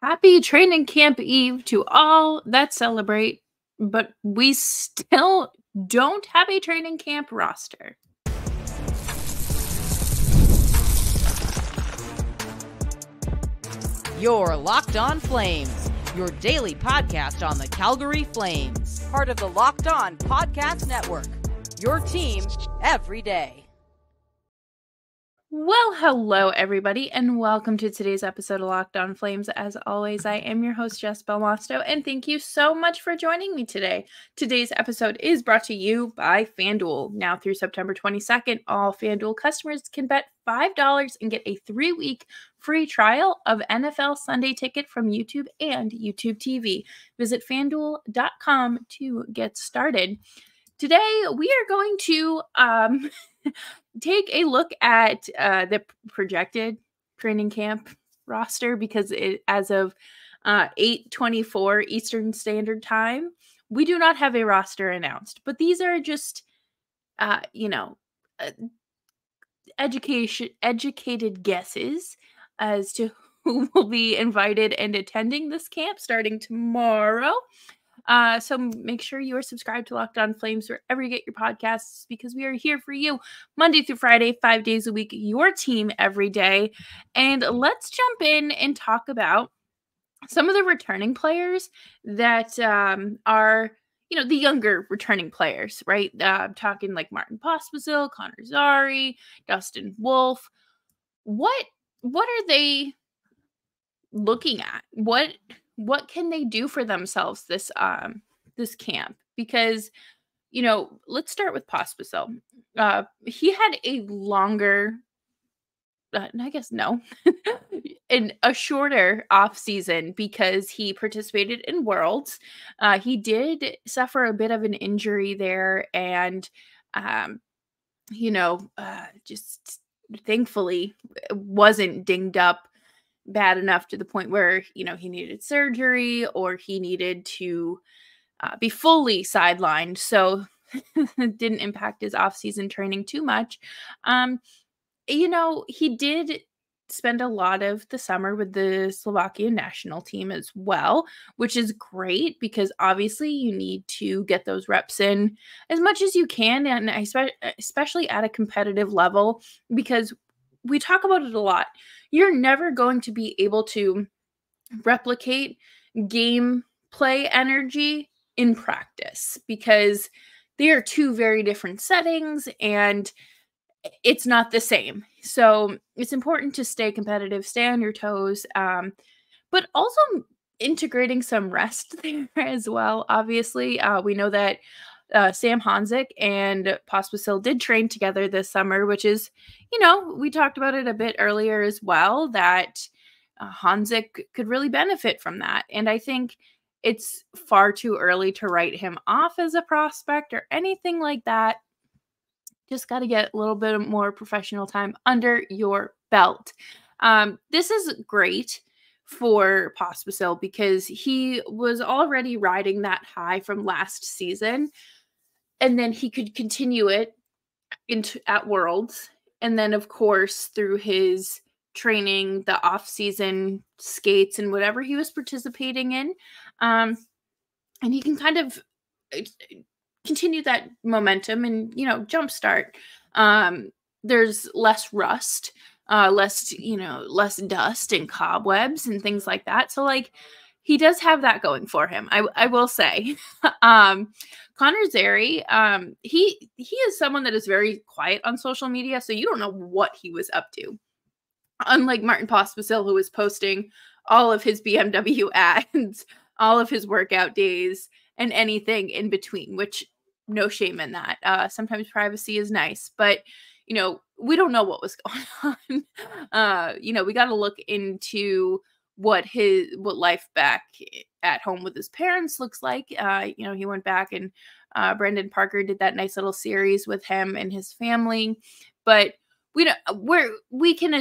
Happy training camp eve to all that celebrate, but we still don't have a training camp roster. You're Locked On Flames, your daily podcast on the Calgary Flames. Part of the Locked On Podcast Network, your team every day. Well, hello, everybody, and welcome to today's episode of Locked On Flames. As always, I am your host, Jess Belmosto, and thank you so much for joining me today. Today's episode is brought to you by FanDuel. Now through September 22nd, all FanDuel customers can bet $5 and get a 3-week free trial of NFL Sunday Ticket from YouTube and YouTube TV. Visit FanDuel.com to get started. Today, we are going to take a look at the projected training camp roster because as of 8:24 Eastern Standard Time, we do not have a roster announced. But these are just, educated guesses as to who will be invited and attending this camp starting tomorrow. So make sure you are subscribed to Locked On Flames wherever you get your podcasts because we are here for you Monday through Friday, 5 days a week, your team every day. And let's jump in and talk about some of the returning players that are, the younger returning players, right? I'm talking like Martin Pospisil, Connor Zary, Dustin Wolf. What are they looking at? What can they do for themselves this camp? Because, let's start with Pospisil. He had a longer, and a shorter off season because he participated in Worlds. He did suffer a bit of an injury there, and just thankfully wasn't dinged up bad enough to the point where, he needed surgery or he needed to be fully sidelined. So it didn't impact his off-season training too much. He did spend a lot of the summer with the Slovakian national team as well, which is great because obviously you need to get those reps in as much as you can, and especially at a competitive level, because we talk about it a lot. You're never going to be able to replicate gameplay energy in practice because they are two very different settings and it's not the same. So it's important to stay competitive, stay on your toes, but also integrating some rest there as well. Obviously, we know that Sam Honzik and Pospisil did train together this summer, which is, we talked about it a bit earlier as well, that Honzik could really benefit from that. And I think it's far too early to write him off as a prospect or anything like that. Just got to get a little bit more professional time under your belt. This is great for Pospisil because he was already riding that high from last season. And then he could continue it at Worlds. And then, of course, through his training, the off-season skates and whatever he was participating in. And he can kind of continue that momentum and, jumpstart. There's less rust, less dust and cobwebs and things like that. So, he does have that going for him. I will say. Connor Zary, he is someone that is very quiet on social media, so you don't know what he was up to. Unlike Martin Pospisil, who was posting all of his BMW ads, all of his workout days, and anything in between, which no shame in that. Sometimes privacy is nice, but we don't know what was going on. We got to look into what life back at home with his parents looks like. He went back and Brendan Parker did that nice little series with him and his family, but we can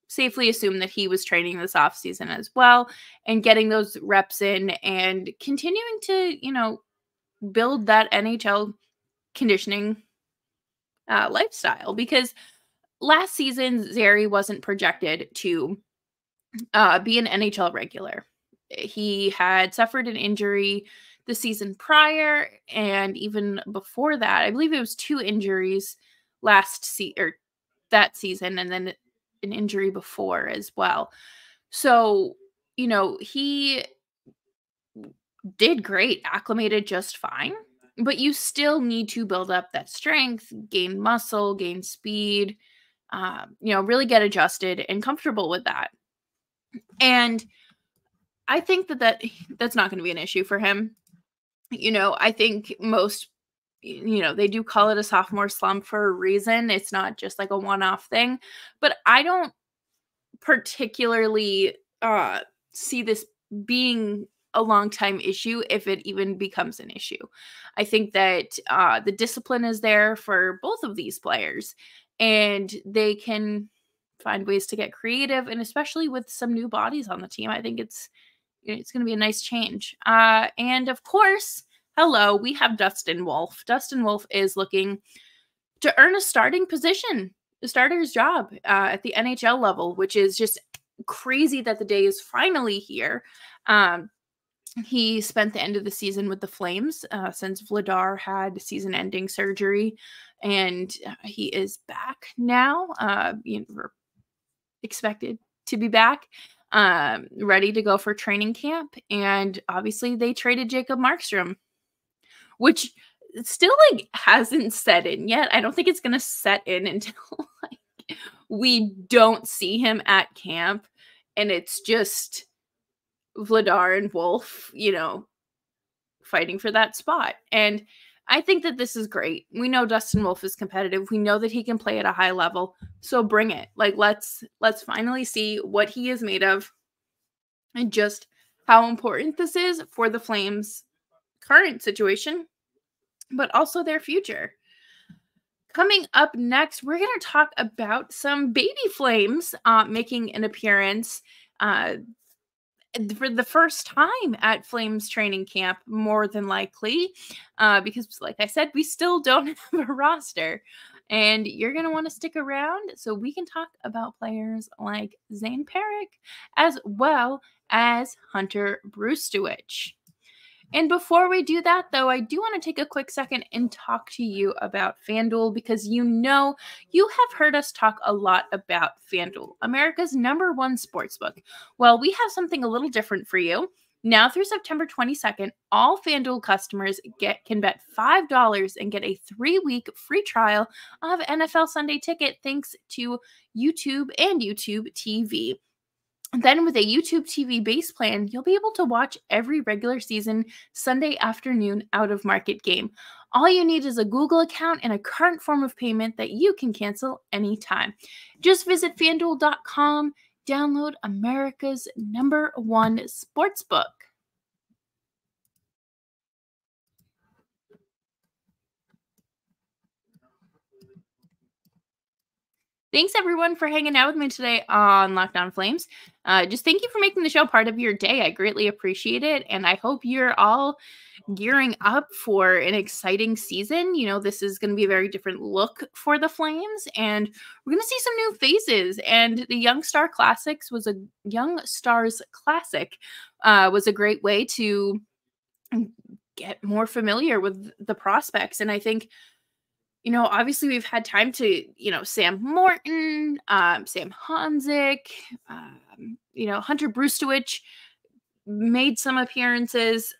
safely assume that he was training this off season as well and getting those reps in and continuing to, build that NHL conditioning lifestyle, because last season Zary wasn't projected to be an NHL regular. He had suffered an injury the season prior, and even before that, I believe it was 2 injuries that season, and then an injury before as well. So, he did great, acclimated just fine, but you still need to build up that strength, gain muscle, gain speed, really get adjusted and comfortable with that. And I think that's not going to be an issue for him. I think most, they do call it a sophomore slump for a reason. It's not just like a one-off thing, but I don't particularly see this being a long time issue if it even becomes an issue. I think that the discipline is there for both of these players, and they can find ways to get creative, and especially with some new bodies on the team, I think it's going to be a nice change. And of course, we have Dustin Wolf. Dustin Wolf is looking to earn a starting position, the starter's job at the NHL level, which is just crazy that the day is finally here. He spent the end of the season with the Flames since Vladar had season-ending surgery, and he is back now. We're expected to be back, ready to go for training camp. And obviously, they traded Jacob Markstrom, which still hasn't set in yet. I don't think it's going to set in until we don't see him at camp, and it's just Vladar and Wolf, fighting for that spot. And I think that this is great. We know Dustin Wolf is competitive. We know that he can play at a high level. So bring it. Let's finally see what he is made of and just how important this is for the Flames' current situation, but also their future. Coming up next, we're going to talk about some baby Flames making an appearance for the first time at Flames training camp, more than likely, because like I said, we still don't have a roster, and you're going to want to stick around so we can talk about players like Zayne Parekh as well as Hunter Brzustewicz. And before we do that, though, I do want to take a quick second and talk to you about FanDuel, because you have heard us talk a lot about FanDuel, America's #1 sportsbook. Well, we have something a little different for you. Now through September 22nd, all FanDuel customers can bet $5 and get a 3-week free trial of NFL Sunday Ticket thanks to YouTube and YouTube TV. Then with a YouTube TV base plan, you'll be able to watch every regular season Sunday afternoon out-of-market game. All you need is a Google account and a current form of payment that you can cancel anytime. Just visit FanDuel.com, download America's #1 sportsbook. Thanks, everyone, for hanging out with me today on Locked On Flames. Just thank you for making the show part of your day. I greatly appreciate it, and I hope you're all gearing up for an exciting season. This is going to be a very different look for the Flames, and we're going to see some new faces. And the Young Stars Classic was a great way to get more familiar with the prospects. And I think, obviously we've had time to, Sam Morton, Sam Honzik, Hunter Brzustewicz made some appearances,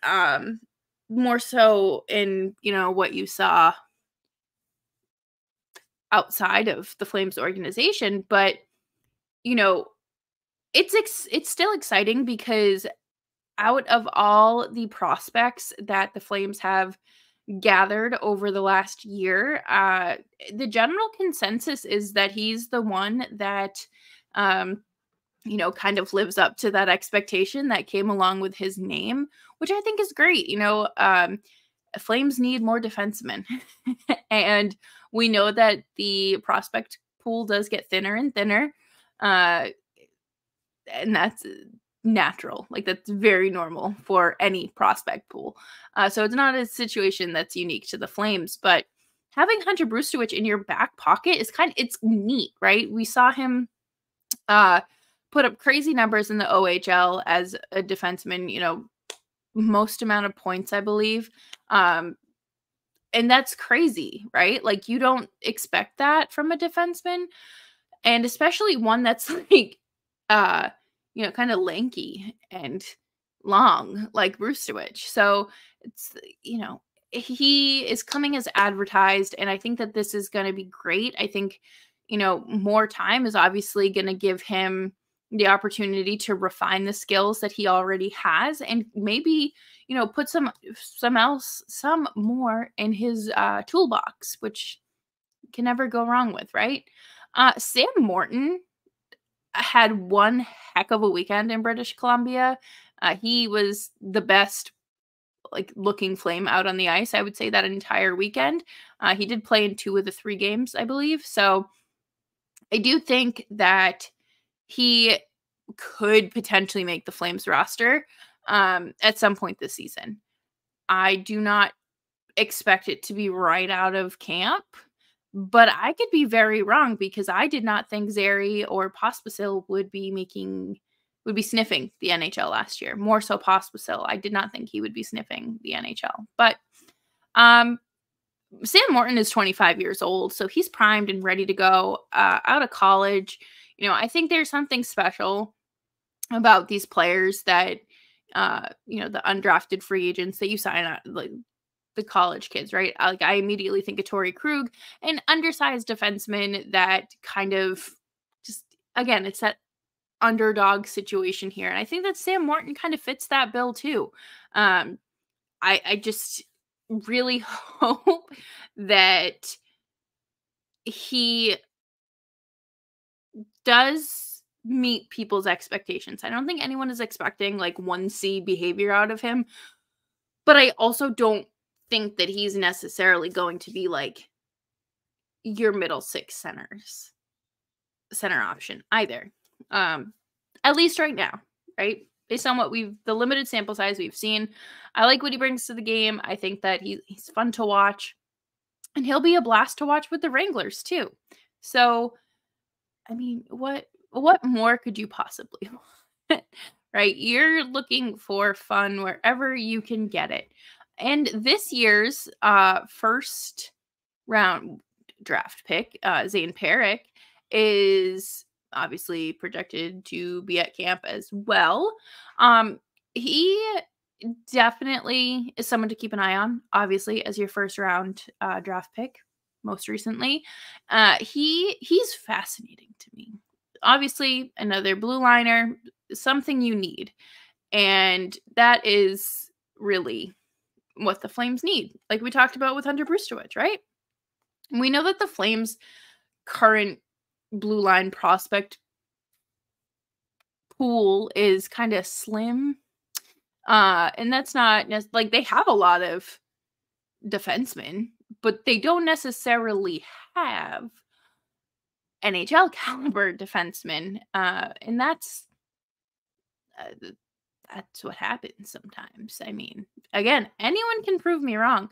more so in, what you saw outside of the Flames organization. But, it's still exciting because out of all the prospects that the Flames have gathered over the last year, the general consensus is that he's the one that kind of lives up to that expectation that came along with his name, which I think is great. Flames need more defensemen, and we know that the prospect pool does get thinner and thinner, and that's natural. That's very normal for any prospect pool. So it's not a situation that's unique to the Flames, but having Hunter Brzustewicz in your back pocket is it's neat, right? We saw him put up crazy numbers in the OHL as a defenseman, you know, most amount of points, I believe. And that's crazy, right? Like, you don't expect that from a defenseman, and especially one that's like, you know, kind of lanky and long like Brzustewicz. So it's, you know, he is coming as advertised, and I think that this is going to be great. I think, you know, more time is obviously going to give him the opportunity to refine the skills that he already has, and maybe, you know, put some more in his toolbox, which can never go wrong with, right? Sam Morton had one heck of a weekend in British Columbia. He was the best, like, looking Flame out on the ice, I would say, that entire weekend. He did play in 2 of the 3 games, I believe. So I do think that he could potentially make the Flames roster at some point this season. I do not expect it to be right out of camp, but I could be very wrong, because I did not think Zary or Pospisil would be sniffing the NHL last year. More so Pospisil. I did not think he would be sniffing the NHL. But Sam Morton is 25 years old, so he's primed and ready to go out of college. You know, I think there's something special about these players that, you know, the undrafted free agents that you sign out, like the college kids, right? Like, I immediately think of Torrey Krug, an undersized defenseman that kind of just, again, it's that underdog situation here. And I think that Sam Morton kind of fits that bill too. I just really hope that he does meet people's expectations. I don't think anyone is expecting like 1C behavior out of him, but I also don't think that he's necessarily going to be like your middle 6 center option either. At least right now, right? Based on what the limited sample size we've seen, I like what he brings to the game. I think that he's fun to watch, and he'll be a blast to watch with the Wranglers too. So, I mean, what more could you possibly want? Right? You're looking for fun wherever you can get it. And this year's first round draft pick, Zayne Parekh, is obviously projected to be at camp as well. He definitely is someone to keep an eye on, obviously, as your first round draft pick most recently. He's fascinating to me. Obviously, another blue liner, something you need. And that is really what the Flames need. Like we talked about with Andrew Brzustewicz, right? We know that the Flames' current blue line prospect pool is kind of slim. And that's not like, they have a lot of defensemen, but they don't necessarily have NHL caliber defensemen. And that's what happens sometimes. I mean, again, anyone can prove me wrong.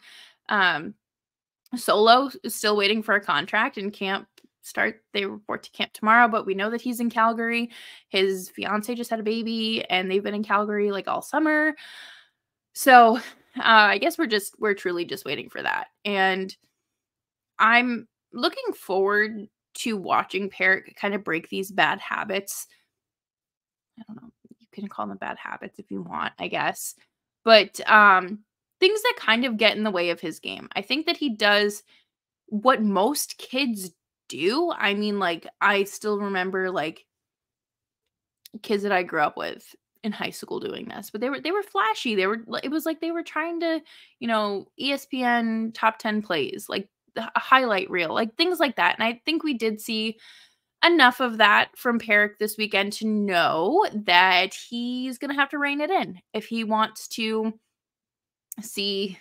Solo is still waiting for a contract, and camp start. They report to camp tomorrow, but we know that he's in Calgary. His fiance just had a baby, and they've been in Calgary like all summer. So I guess we're truly just waiting for that. And I'm looking forward to watching Parekh kind of break these bad habits. I don't know. You can call them bad habits if you want, I guess. But things that kind of get in the way of his game. I think that he does what most kids do. I mean, like, I still remember like kids that I grew up with in high school doing this, but they were flashy. It was like they were trying to, you know, ESPN top 10 plays, like a highlight reel, like things like that. And I think we did see enough of that from Parekh this weekend to know that he's going to have to rein it in if he wants to see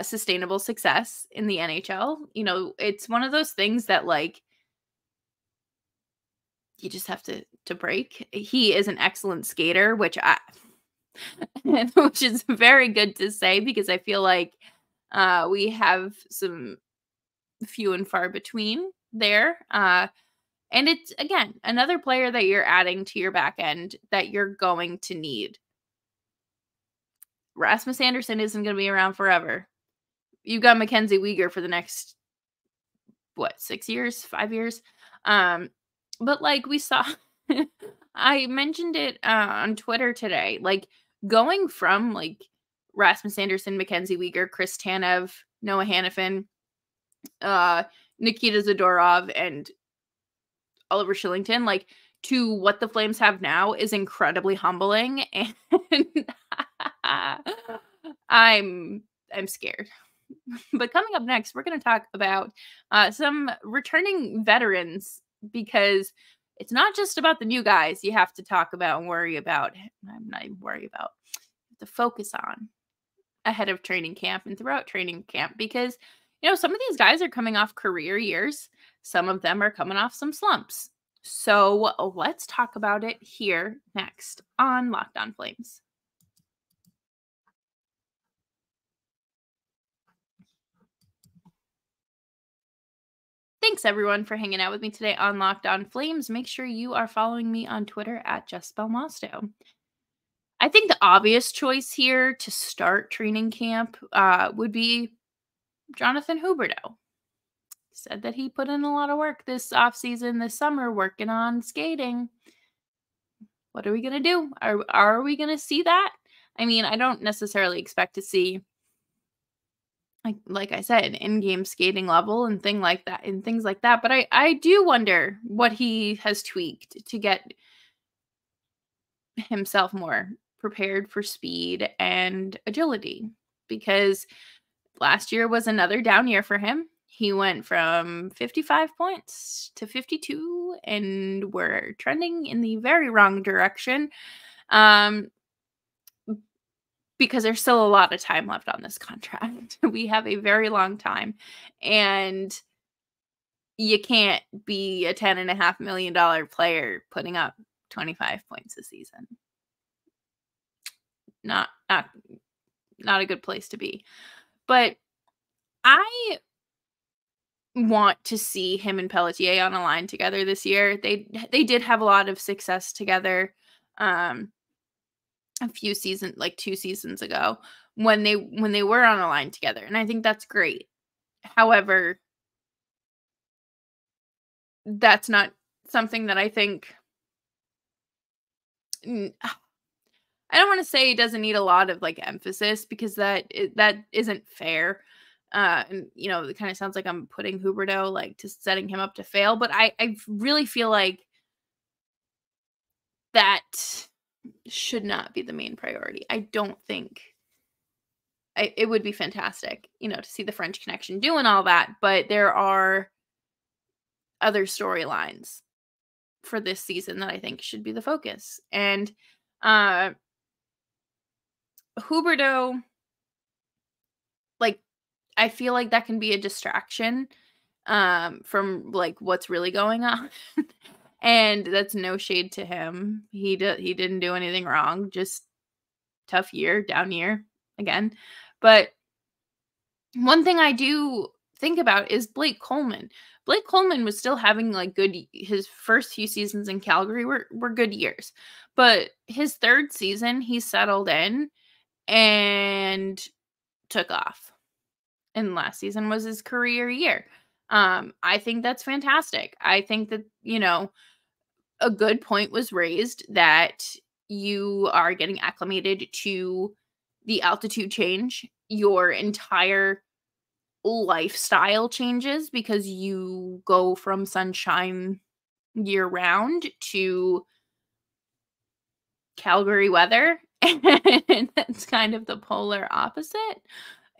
sustainable success in the NHL. You know, it's one of those things that like you just have to break. He is an excellent skater, which is very good to say, because I feel like we have some few and far between there. And it's, again, another player that you're adding to your back end that you're going to need. Rasmus Andersson isn't going to be around forever. You've got Mackenzie Weegar for the next, 6 years, 5 years? But like we saw, I mentioned it on Twitter today, like going from like Rasmus Andersson, Mackenzie Weegar, Chris Tanev, Noah Hannafin, Nikita Zadorov, and Oliver Shillington, like, to what the Flames have now is incredibly humbling, and I'm scared. But coming up next, we're going to talk about some returning veterans, because it's not just about the new guys you have to talk about and worry about. I'm not even worried about. To focus on ahead of training camp and throughout training camp, because some of these guys are coming off career years. Some of them are coming off some slumps. So let's talk about it here next on Locked On Flames. Thanks, everyone, for hanging out with me today on Locked On Flames. Make sure you are following me on Twitter at JessBelmosto. I think the obvious choice here to start training camp would be Jonathan Huberdeau. Said that he put in a lot of work this offseason, this summer, working on skating. What are we going to do? Are we going to see that? I mean, I don't necessarily expect to see, like I said, an in-game skating level and things like that. But I do wonder what he has tweaked to get himself more prepared for speed and agility, because last year was another down year for him. He went from 55 points to 52, and we're trending in the very wrong direction, because there's still a lot of time left on this contract. We have a very long time, and you can't be a $10.5 million player putting up 25 points a season. Not a good place to be. But I want to see him and Pelletier on a line together this year. They did have a lot of success together a few seasons, like 2 seasons ago, when they were on a line together, and I think that's great. However, that's not something that I think, I don't want to say it doesn't need a lot of like emphasis, because that isn't fair. And it kind of sounds like I'm putting Huberdeau like to setting him up to fail, but I really feel like that should not be the main priority. I don't think it would be fantastic, to see the French connection doing all that, but there are other storylines for this season that I think should be the focus. And Huberdeau, like, I feel like that can be a distraction from like what's really going on. And that's no shade to him. He didn't do anything wrong, just tough year, down year again. But one thing I do think about is Blake Coleman. Blake Coleman was still having like his first few seasons in Calgary were good years. But his third season, he settled in and took off. And last season was his career year. I think that's fantastic. I think that, a good point was raised that you are getting acclimated to the altitude change. Your entire lifestyle changes because you go from sunshine year round to Calgary weather. And that's kind of the polar opposite.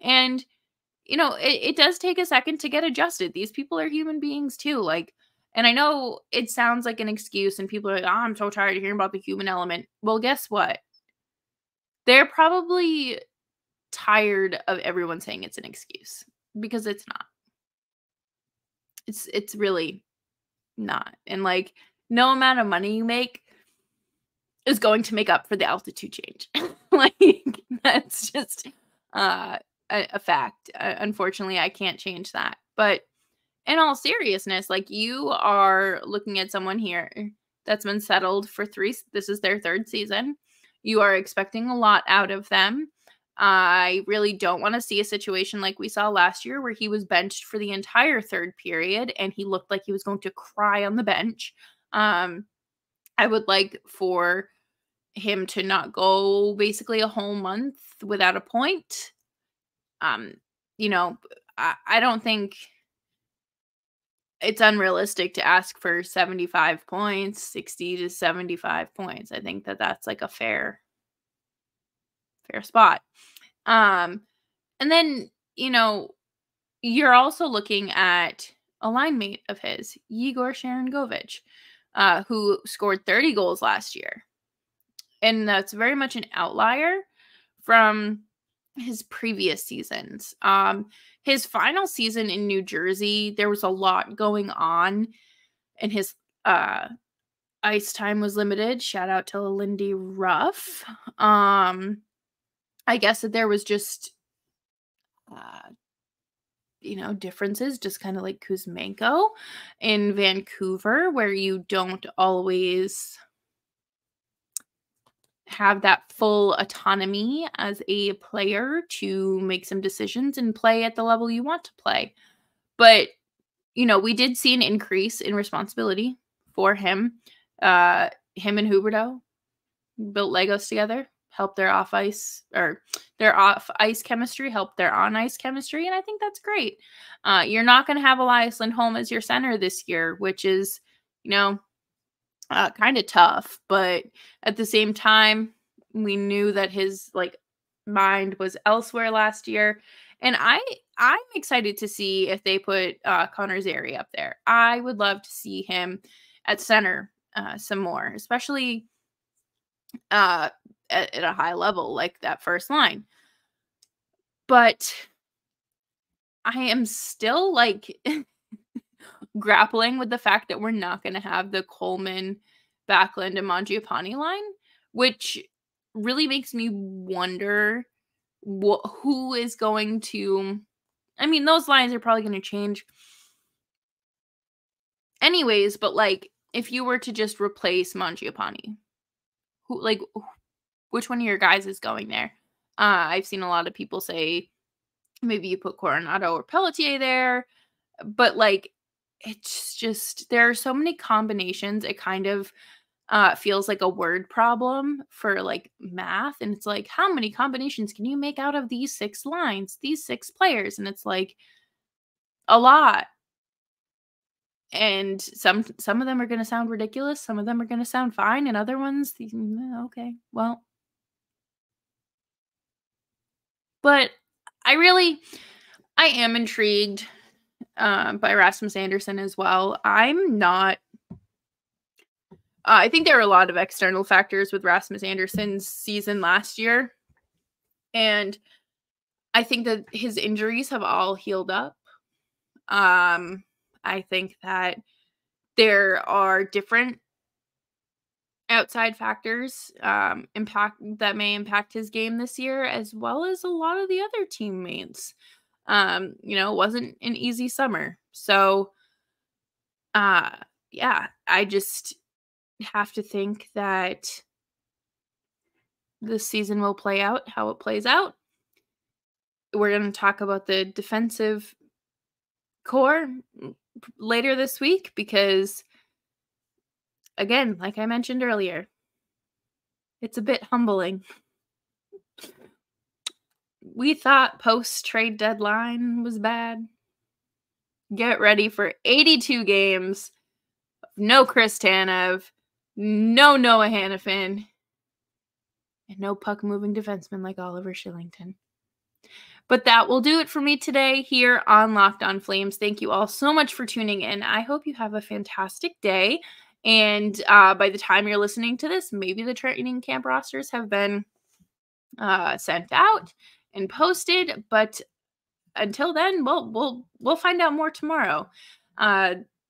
And it does take a second to get adjusted. These people are human beings too. Like, and I know it sounds like an excuse and people are like, oh, I'm so tired of hearing about the human element. Well, guess what? They're probably tired of everyone saying it's an excuse, because it's not. It's really not. And like, no amount of money you make is going to make up for the altitude change. Like, that's just a fact. Unfortunately, I can't change that. But in all seriousness, like, you are looking at someone here that's been settled for this is their 3rd season. You are expecting a lot out of them. I really don't want to see a situation like we saw last year where he was benched for the entire 3rd period and he looked like he was going to cry on the bench. I would like for him to not go basically a whole month without a point. You know, I don't think it's unrealistic to ask for 75 points, 60 to 75 points. I think that that's like a fair spot. And then, you know, you're also looking at a line mate of his, Yegor Sharangovich, who scored 30 goals last year. And that's very much an outlier from his previous seasons. His final season in New Jersey, there was a lot going on, and his ice time was limited. Shout out to Lindy Ruff. I guess that there was just, you know, differences, just kind of like Kuzmenko in Vancouver, where you don't always have that full autonomy as a player to make some decisions and play at the level you want to play. But, you know, we did see an increase in responsibility for him. Him and Huberdeau built Legos together, helped their off-ice chemistry, helped their on-ice chemistry, and I think that's great. You're not going to have Elias Lindholm as your center this year, which is, you know, kind of tough, but at the same time, we knew that his mind was elsewhere last year, and I'm excited to see if they put Connor Zary up there. I would love to see him at center some more, especially at a high level like that first line. But I am still grappling with the fact that we're not going to have the Coleman, Backlund, and Mangiapane line, which really makes me wonder who is going to... I mean, those lines are probably going to change anyways, but if you were to just replace Mangiapane, which one of your guys is going there? I've seen a lot of people say maybe you put Coronado or Pelletier there, but it's just, there are so many combinations. It kind of feels like a word problem for math, and it's how many combinations can you make out of these 6 lines, these 6 players? And it's a lot. And some of them are going to sound ridiculous, some of them are going to sound fine, and other ones, okay, well. But I am intrigued by Rasmus Andersson as well. I think there are a lot of external factors with Rasmus Andersson's season last year, and I think that his injuries have all healed up. I think that there are different outside factors that may impact his game this year, as well as a lot of the other teammates. It wasn't an easy summer. So, yeah, I just have to think that this season will play out how it plays out. We're going to talk about the defensive core later this week because, again, like I mentioned earlier, it's a bit humbling. We thought post-trade deadline was bad. Get ready for 82 games. No Chris Tanev. No Noah Hannafin. And no puck-moving defenseman like Oliver Shillington. But that will do it for me today here on Locked On Flames. Thank you all so much for tuning in. I hope you have a fantastic day. And by the time you're listening to this, maybe the training camp rosters have been sent out and posted. But until then, we'll find out more tomorrow.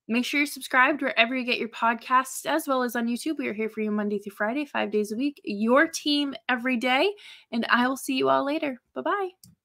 Make sure you're subscribed wherever you get your podcasts, as well as on YouTube. We are here for you Monday through Friday, 5 days a week. Your team every day. And I will see you all later. Bye-bye.